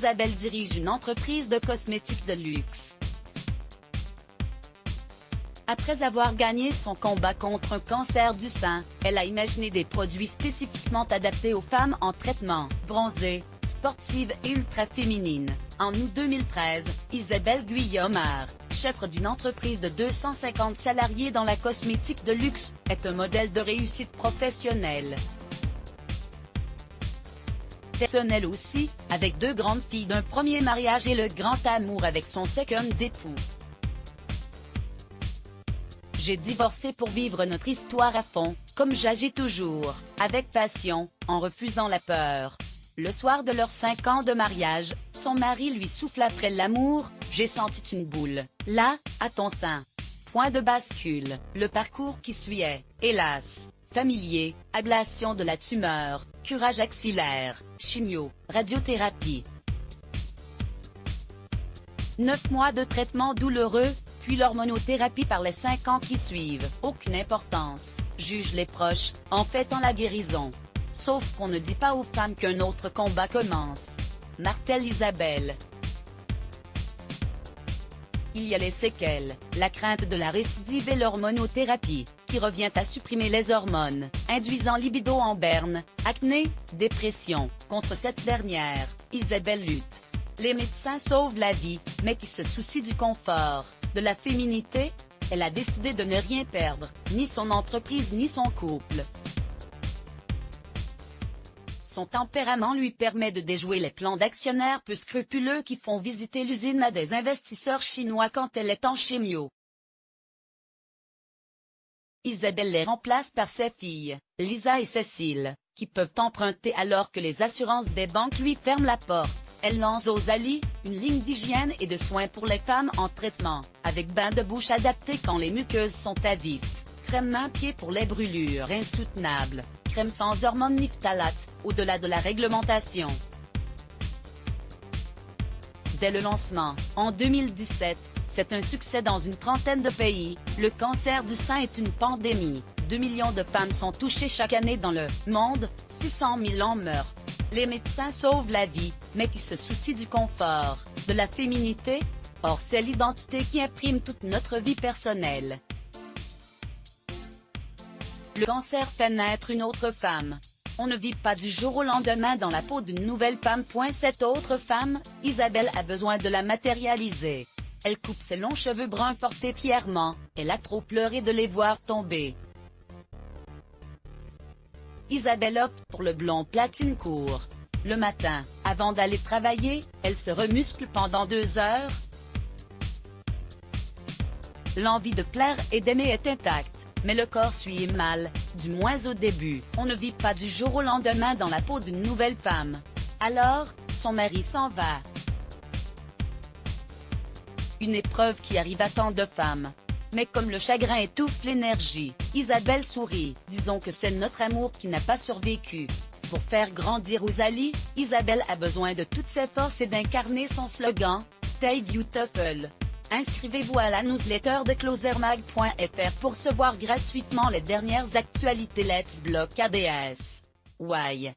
Isabelle dirige une entreprise de cosmétiques de luxe. Après avoir gagné son combat contre un cancer du sein, elle a imaginé des produits spécifiquement adaptés aux femmes en traitement, bronzées, sportives et ultra féminines. En août 2013, Isabelle Guillaume-Art, chef d'une entreprise de 250 salariés dans la cosmétique de luxe, est un modèle de réussite professionnelle. Personnelle aussi, avec 2 grandes filles d'un premier mariage et le grand amour avec son second époux. J'ai divorcé pour vivre notre histoire à fond, comme j'agis toujours, avec passion, en refusant la peur. Le soir de leurs 5 ans de mariage, son mari lui souffle après l'amour, j'ai senti une boule, là, à ton sein. Point de bascule, le parcours qui suit est, hélas, familier, ablation de la tumeur, curage axillaire, chimio, radiothérapie. 9 mois de traitement douloureux, puis l'hormonothérapie par les 5 ans qui suivent. Aucune importance, jugent les proches, en fêtant la guérison. Sauf qu'on ne dit pas aux femmes qu'un autre combat commence. Martèle Isabelle. Il y a les séquelles, la crainte de la récidive et l'hormonothérapie, qui revient à supprimer les hormones, induisant libido en berne, acné, dépression. Contre cette dernière, Isabelle lutte. Les médecins sauvent la vie, mais qui se soucient du confort, de la féminité, elle a décidé de ne rien perdre, ni son entreprise ni son couple. Son tempérament lui permet de déjouer les plans d'actionnaires peu scrupuleux qui font visiter l'usine à des investisseurs chinois quand elle est en chimio. Isabelle les remplace par ses filles, Lisa et Cécile, qui peuvent emprunter alors que les assurances des banques lui ferment la porte. Elle lance Osalie, une ligne d'hygiène et de soins pour les femmes en traitement, avec bain de bouche adapté quand les muqueuses sont à vif, crème main-pied pour les brûlures insoutenables, crème sans hormones ni phtalates, au-delà de la réglementation. Dès le lancement, en 2017, c'est un succès dans une trentaine de pays. Le cancer du sein est une pandémie. 2 millions de femmes sont touchées chaque année dans le monde, 600 000 en meurent. Les médecins sauvent la vie, mais qui se soucient du confort, de la féminité. Or c'est l'identité qui imprime toute notre vie personnelle. Le cancer fait naître une autre femme. On ne vit pas du jour au lendemain dans la peau d'une nouvelle femme. Cette autre femme, Isabelle a besoin de la matérialiser. Elle coupe ses longs cheveux bruns portés fièrement, elle a trop pleuré de les voir tomber. Isabelle opte pour le blond platine court. Le matin, avant d'aller travailler, elle se remuscle pendant 2 heures. L'envie de plaire et d'aimer est intacte, mais le corps suit mal, du moins au début. On ne vit pas du jour au lendemain dans la peau d'une nouvelle femme. Alors, son mari s'en va. Une épreuve qui arrive à tant de femmes. Mais comme le chagrin étouffe l'énergie, Isabelle sourit. Disons que c'est notre amour qui n'a pas survécu. Pour faire grandir Osalie, Isabelle a besoin de toutes ses forces et d'incarner son slogan « Stay Beautiful ». Inscrivez-vous à la newsletter de closermag.fr pour recevoir gratuitement les dernières actualités Let's Block ADS. Why?